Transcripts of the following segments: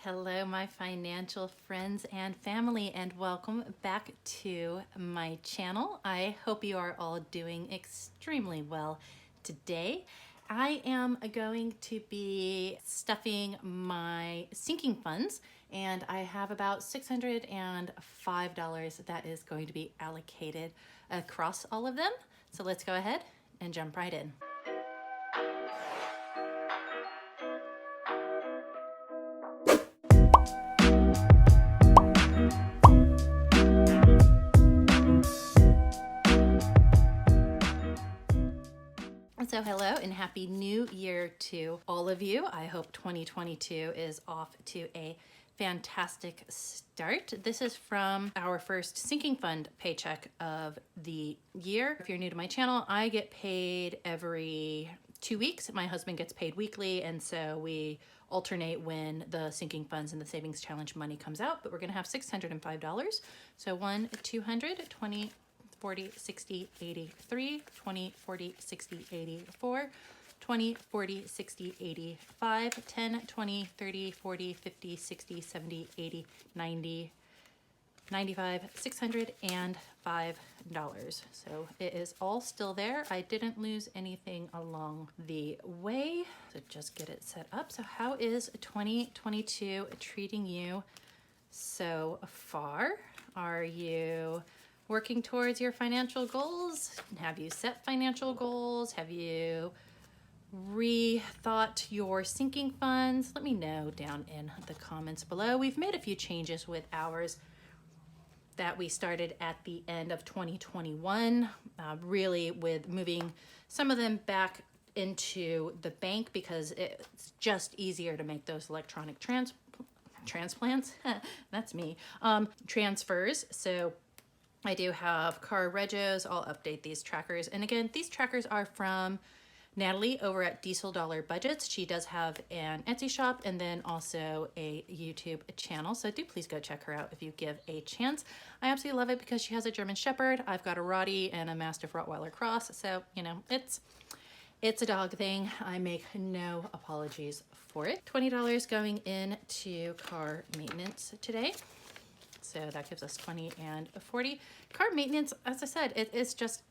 Hello, my financial friends and family, and welcome back to my channel. I hope you are all doing extremely well today. I am going to be stuffing my sinking funds, and I have about $605 that is going to be allocated across all of them. So let's go ahead and jump right in. So hello and happy new year to all of you. I hope 2022 is off to a fantastic start. This is from our first sinking fund paycheck of the year. If you're new to my channel, I get paid every 2 weeks. My husband gets paid weekly, and so we alternate when the sinking funds and the savings challenge money comes out, but we're gonna have $605. So 1, 200, 20, 40, 60, 83, 20, 40, 60, 84, 20, 40, 60, 85, 10, 20, 30, 40, 50, 60, 70, 80, 90, 95, $605. So it is all still there. I didn't lose anything along the way. So just get it set up. So how is 2022 treating you so far? Are you working towards your financial goals? Have you set financial goals? Have you rethought your sinking funds? Let me know down in the comments below. We've made a few changes with ours that we started at the end of 2021, really with moving some of them back into the bank because it's just easier to make those electronic transplants. That's me. Transfers. So I do have car regos. I'll update these trackers. And again, these trackers are from Natalie over at Diesel Dollar Budgets. She does have an Etsy shop and then also a YouTube channel. So do please go check her out if you give a chance. I absolutely love it because she has a German Shepherd. I've got a Rottie and a Mastiff Rottweiler cross. So, you know, it's a dog thing. I make no apologies for it. $20 going into car maintenance today. So that gives us 20 and 40. Car maintenance, as I said, it is just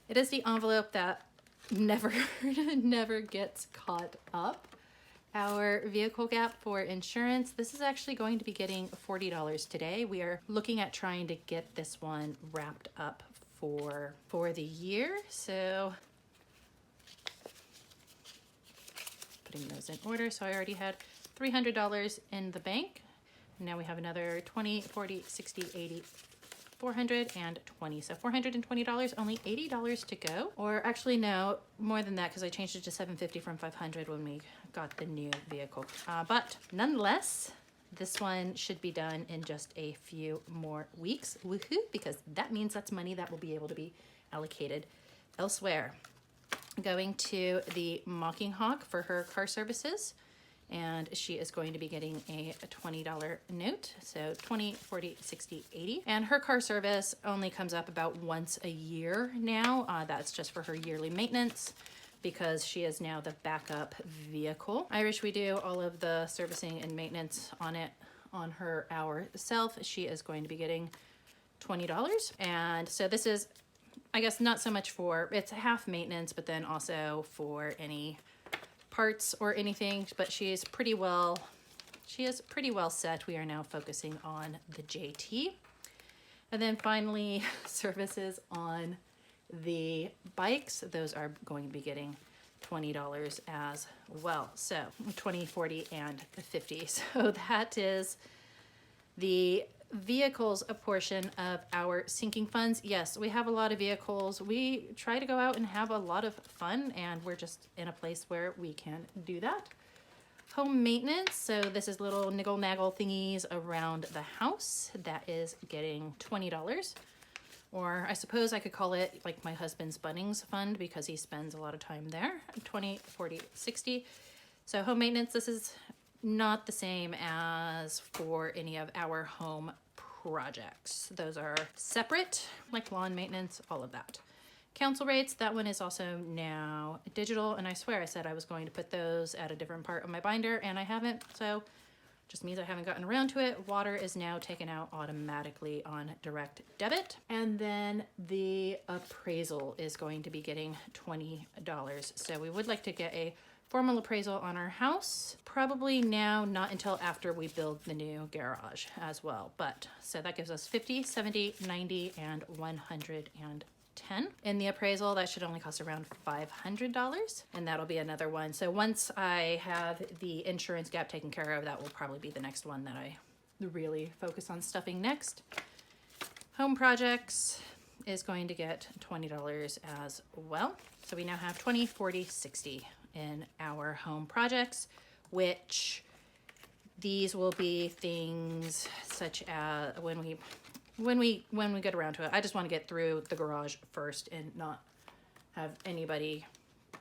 it is the envelope that never gets caught up. Our vehicle gap for insurance, this is actually going to be getting $40 today. We are looking at trying to get this one wrapped up for the year. So putting those in order. So I already had $300 in the bank. Now we have another 20, 40, 60, 80, 420. So $420, only $80 to go. Or actually no, more than that because I changed it to $750 from $500 when we got the new vehicle. But nonetheless, this one should be done in just a few more weeks. Woohoo, because that means that's money that will be able to be allocated elsewhere. Going to the Mocking Hawk for her car services. And she is going to be getting a $20 note. So 20, 40, 60, 80. And her car service only comes up about once a year now. That's just for her yearly maintenance because she is now the backup vehicle. Irish, we do all of the servicing and maintenance on her ourself. She is going to be getting $20. And so this is, I guess, not so much for, it's half maintenance, but then also for any parts or anything, but she is pretty well set. We are now focusing on the JT. And then finally, services on the bikes. Those are going to be getting $20 as well. So 20, 40, and 50. So that is the vehicles a portion of our sinking funds. Yes, we have a lot of vehicles. We try to go out and have a lot of fun, and we're just in a place where we can do that. Home maintenance, so this is little niggle naggle thingies around the house. That is getting $20. Or I suppose I could call it like my husband's Bunnings fund because he spends a lot of time there. 20, 40, 60. So home maintenance, this is not the same as for any of our home projects. Those are separate, like lawn maintenance, all of that. council rates. That one is also now digital, and I swear I said I was going to put those at a different part of my binder, and I haven't, so just means I haven't gotten around to it. Water is now taken out automatically on direct debit. And then the appraisal is going to be getting $20. So we would like to get a formal appraisal on our house. Probably now, not until after we build the new garage as well. But so that gives us 50, 70, 90, and 110. In the appraisal, that should only cost around $500, and that'll be another one. So once I have the insurance gap taken care of, that will probably be the next one that I really focus on stuffing next. Home projects is going to get $20 as well. So we now have 20, 40, 60 in our home projects, which these will be things such as when we get around to it. I just want to get through the garage first and not have anybody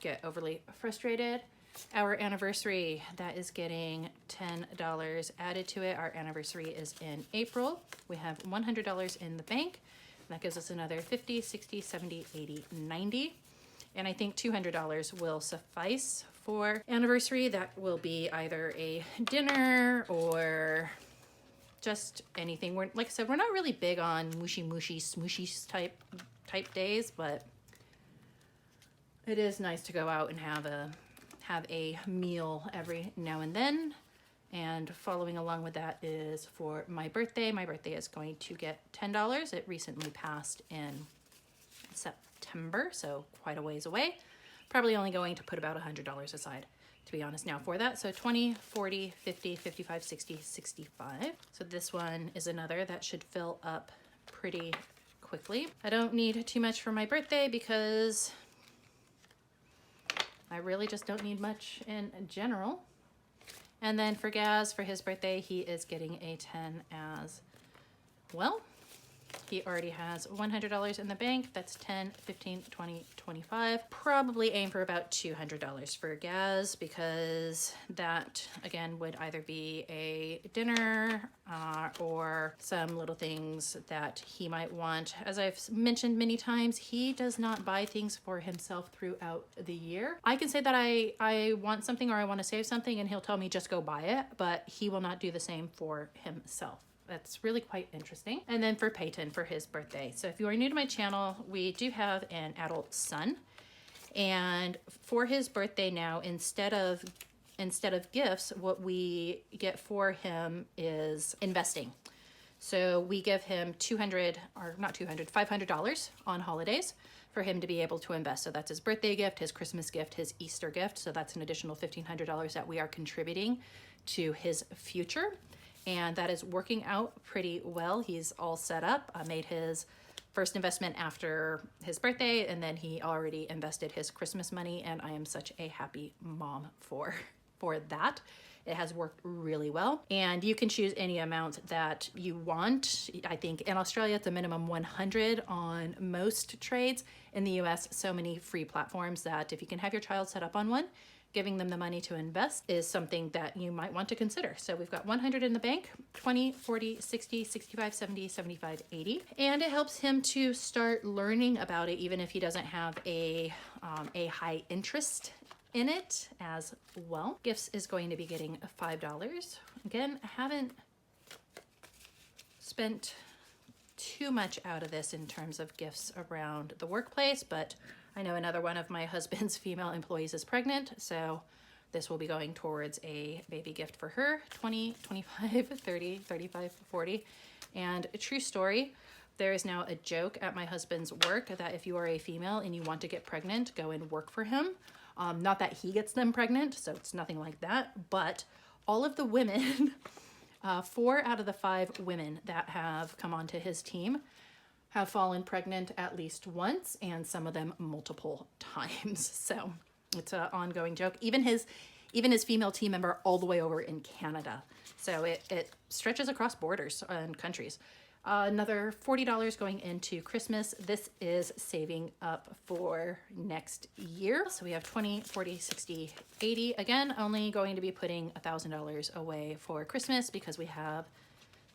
get overly frustrated. Our anniversary, that is getting $10 added to it. Our anniversary is in April. We have $100 in the bank. That gives us another 50, 60, 70, 80, 90. And I think $200 will suffice for anniversary. That will be either a dinner or just anything. We're, like I said, we're not really big on mushy smooshy type days, but it is nice to go out and have a meal every now and then. And following along with that is for my birthday. My birthday is going to get $10. It recently passed in September, so quite a ways away. Probably only going to put about $100 aside, to be honest, now for that. So 20, 40, 50, 55, 60, 65. So this one is another that should fill up pretty quickly. I don't need too much for my birthday because I really just don't need much in general. And then for Gaz, for his birthday, he is getting a 10 as well. He already has $100 in the bank. That's 10, 15, 20, 25. Probably aim for about $200 for Gaz, because that, again, would either be a dinner or some little things that he might want. As I've mentioned many times, he does not buy things for himself throughout the year. I can say that I want something or I want to save something, and he'll tell me just go buy it, but he will not do the same for himself. That's really quite interesting. And then for Peyton, for his birthday. So if you are new to my channel, we do have an adult son. And for his birthday now, instead of gifts, what we get for him is investing. So we give him $500 on holidays for him to be able to invest. So that's his birthday gift, his Christmas gift, his Easter gift. So that's an additional $1,500 that we are contributing to his future. And that is working out pretty well. He's all set up. I made his first investment after his birthday, and then he already invested his Christmas money, and I am such a happy mom for that. It has worked really well. And you can choose any amount that you want. I think in Australia, it's a minimum 100 on most trades. In the US, so many free platforms that if you can have your child set up on one, giving them the money to invest is something that you might want to consider. So we've got 100 in the bank, 20, 40, 60, 65, 70, 75, 80. And it helps him to start learning about it, even if he doesn't have a high interest in it as well. Gifts is going to be getting $5. Again, I haven't spent too much out of this in terms of gifts around the workplace, but I know another one of my husband's female employees is pregnant, so this will be going towards a baby gift for her. 20, 25, 30, 35, 40. And a true story, there is now a joke at my husband's work that if you are a female and you want to get pregnant, go and work for him. Not that he gets them pregnant, so it's nothing like that, but all of the women, 4 out of the 5 women that have come onto his team have fallen pregnant at least once, and some of them multiple times. So it's an ongoing joke. Even his female team member all the way over in Canada. So it stretches across borders and countries. Another $40 going into Christmas. This is saving up for next year. So we have 20, 40, 60, 80. Again, only going to be putting $1,000 away for Christmas because we have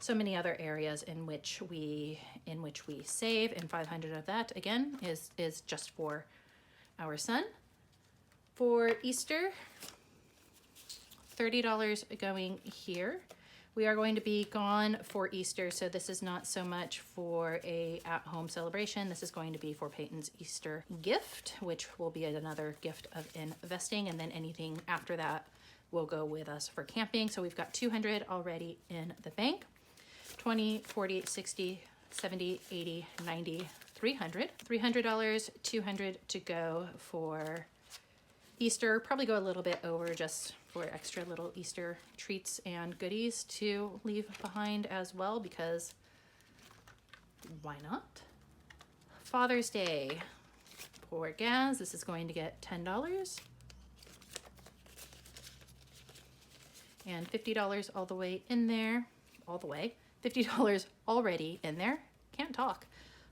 so many other areas in which we save, and 500 of that again is just for our son. For Easter, $30 going here. We are going to be gone for Easter, so this is not so much for a at-home celebration. This is going to be for Peyton's Easter gift, which will be another gift of investing, and then anything after that will go with us for camping. So we've got 200 already in the bank. 20, 40, 60, 70, 80, 90, 300. $300, 200 to go for Easter. Probably go a little bit over just for extra little Easter treats and goodies to leave behind as well, because why not? Father's Day. For gas, this is going to get $10. And $50 all the way in there. All the way. $50 already in there. Can't talk.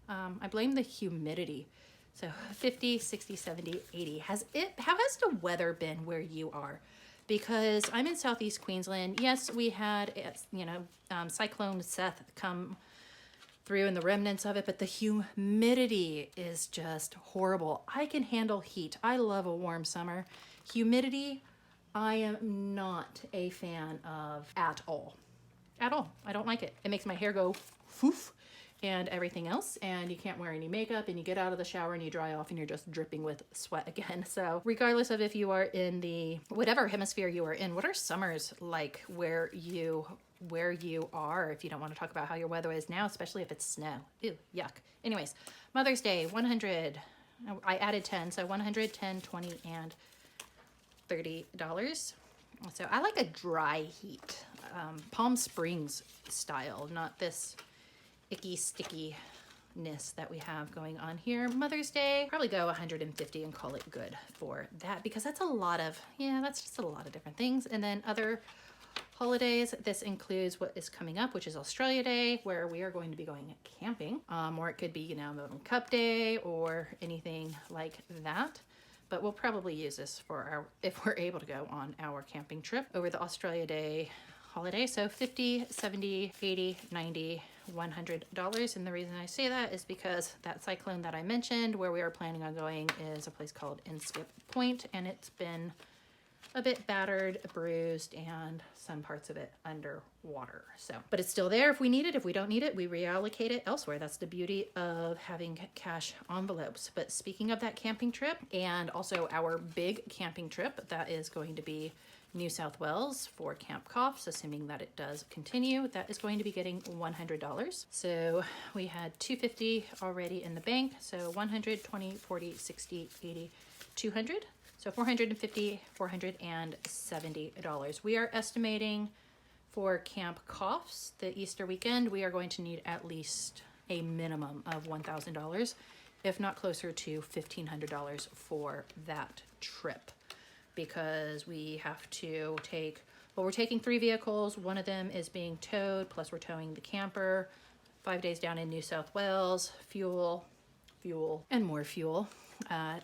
I blame the humidity. So 50, 60, 70, 80. How has the weather been where you are? Because I'm in Southeast Queensland. Yes, we had, Cyclone Seth come through and the remnants of it, but the humidity is just horrible. I can handle heat. I love a warm summer. Humidity, I am not a fan of at all. At all. I don't like it. It makes my hair go foof and everything else, and you can't wear any makeup, and you get out of the shower and you dry off and you're just dripping with sweat again. So regardless of if you are in the whatever hemisphere you are in, what are summers like where you are, if you don't want to talk about how your weather is now, especially if it's snow. Ew, yuck. Anyways, Mother's Day, 100. I added 10, so 100, 10, 20, and $30. So I like a dry heat, Palm Springs style, not this icky stickiness that we have going on here. Mother's Day, probably go 150 and call it good for that, because that's a lot of, that's just a lot of different things. And then other holidays, this includes what is coming up, which is Australia Day, where we are going to be going camping, or it could be, Cup Day or anything like that. But we'll probably use this for if we're able to go on our camping trip over the Australia Day holiday. So 50, 70, 80, 90, $100. And the reason I say that is because that cyclone that I mentioned where we are planning on going is a place called Inskip Point, and it's been a bit battered, bruised, and some parts of it underwater. So, but it's still there if we need it. If we don't need it, we reallocate it elsewhere. That's the beauty of having cash envelopes. But speaking of that camping trip, and also our big camping trip, that is going to be New South Wales for Camp Coughs, assuming that it does continue. That is going to be getting $100. So we had $250 already in the bank. So 100, 20, 40, 60, 80, 200. So $450, $470. We are estimating for Camp Coughs, the Easter weekend, we are going to need at least a minimum of $1,000, if not closer to $1,500 for that trip. Because we have to take, we're taking 3 vehicles. One of them is being towed, plus we're towing the camper. 5 days down in New South Wales, fuel, and more fuel.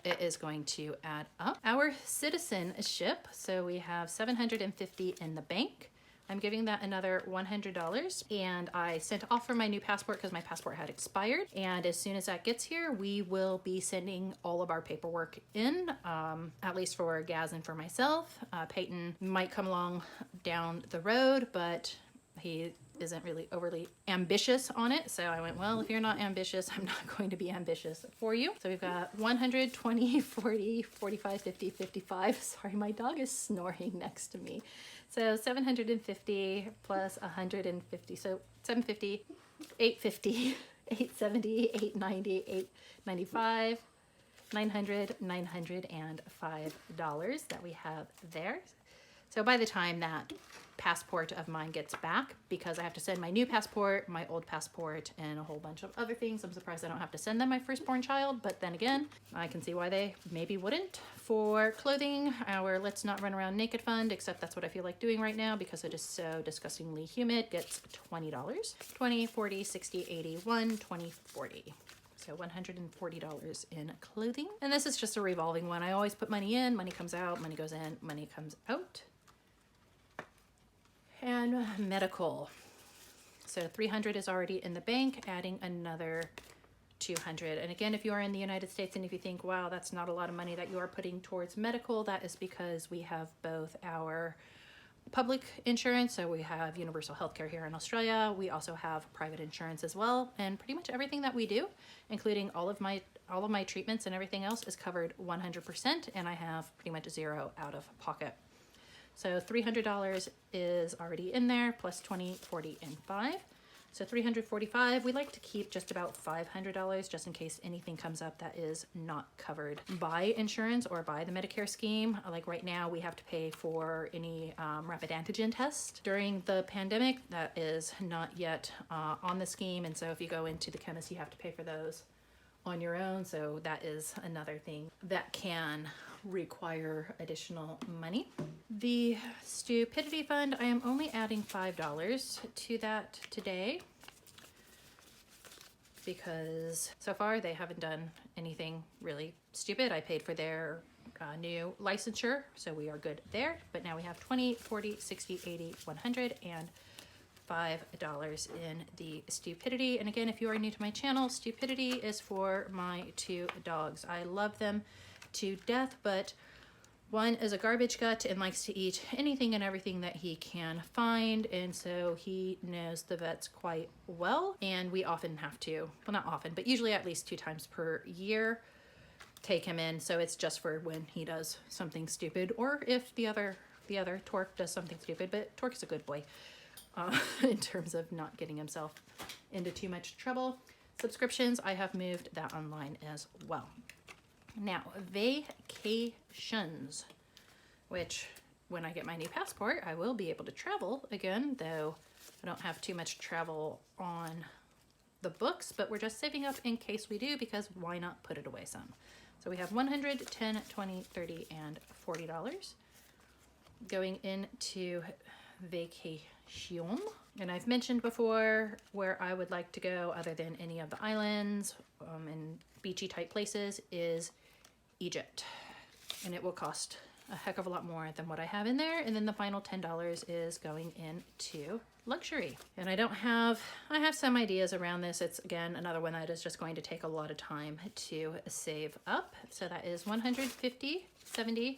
It is going to add up. Our citizenship, so we have $750 in the bank. I'm giving that another $100, and I sent off for my new passport because my passport had expired. And as soon as that gets here, we will be sending all of our paperwork in, at least for Gaz and for myself. Peyton might come along down the road, but he isn't really overly ambitious on it. So I went, well, if you're not ambitious, I'm not going to be ambitious for you. So we've got 100, 20, 40, 45, 50, 55. Sorry, my dog is snoring next to me. So 750 plus 150. So 750, 850, 870, 890, 895, $900, $905 that we have there. So by the time that passport of mine gets back, because I have to send my new passport, my old passport, and a whole bunch of other things. I'm surprised I don't have to send them my firstborn child, but then again, I can see why they maybe wouldn't. For clothing, our Let's Not Run Around Naked fund, except that's what I feel like doing right now because it is so disgustingly humid, gets $20. 20, 40, 60, 80, 1, 20, 40. So $140 in clothing. And this is just a revolving one. I always put money in, money comes out, money goes in, money comes out. And medical. So 300 is already in the bank, adding another 200. And again, if you are in the United States and if you think, wow, that's not a lot of money that you are putting towards medical, that is because we have both our public insurance, so we have universal healthcare here in Australia. We also have private insurance as well, and pretty much everything that we do, including all of my treatments and everything else, is covered 100%, and I have pretty much zero out of pocket. So $300 is already in there, plus 20, 40, and 5. So $345. We like to keep just about $500 just in case anything comes up that is not covered by insurance or by the Medicare scheme. Like right now, we have to pay for any rapid antigen test during the pandemic. That is not yet on the scheme. And so if you go into the chemist, you have to pay for those on your own. So that is another thing that can require additional money. The stupidity fund, I am only adding $5 to that today because so far they haven't done anything really stupid. I paid for their new licensure, so we are good there. But now we have 20, 40, 60, 80, 100, and $5 in the stupidity. And again, if you are new to my channel, stupidity is for my 2 dogs. I love them to death, but one is a garbage gut and likes to eat anything and everything that he can find, and so he knows the vets quite well, and we often have to, well, not often, but usually at least 2 times per year take him in. So it's just for when he does something stupid, or if the other Torque does something stupid. But Torque's a good boy in terms of not getting himself into too much trouble. Subscriptions, I have moved that online as well. Now, vacations, which when I get my new passport, I will be able to travel again, though I don't have too much travel on the books, but we're just saving up in case we do, because why not put it away some? So we have $100, $10, $20, $30, and $40 going into vacation. And I've mentioned before where I would like to go other than any of the islands and beachy type places is Egypt, and it will cost a heck of a lot more than what I have in there. And then the final $10 is going into luxury. And I have some ideas around this. It's again another one that is just going to take a lot of time to save up. So that is $150, $70,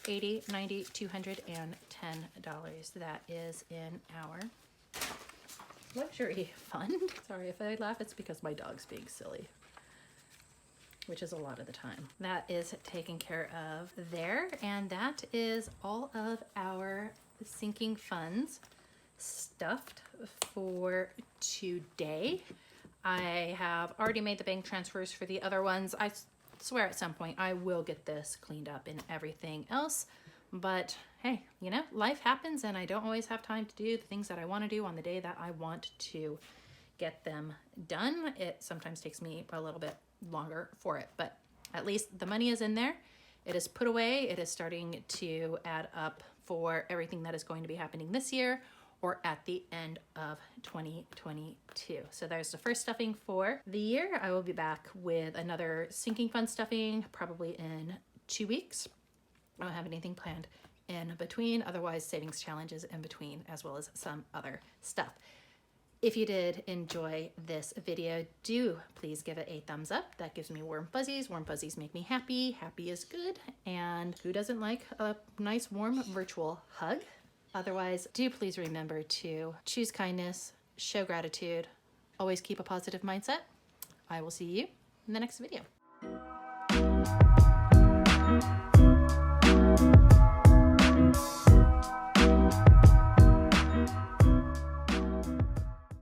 $80, $90, $200, and $10. That is in our luxury fund. Sorry if I laugh, it's because my dog's being silly, which is a lot of the time. That is taken care of there, and that is all of our sinking funds stuffed for today. I have already made the bank transfers for the other ones. I swear at some point I will get this cleaned up and everything else, but hey, you know, life happens and I don't always have time to do the things that I want to do on the day that I want to get them done. It sometimes takes me a little bit longer for it, but at least the money is in there. It is put away. It is starting to add up for everything that is going to be happening this year or at the end of 2022. So there's the first stuffing for the year. I will be back with another sinking fund stuffing probably in 2 weeks. I don't have anything planned in between, otherwise savings challenges in between, as well as some other stuff. If you did enjoy this video, do please give it a thumbs up. That gives me warm fuzzies. Warm fuzzies make me happy. Happy is good. And who doesn't like a nice warm virtual hug? Otherwise, do please remember to choose kindness, show gratitude, always keep a positive mindset. I will see you in the next video.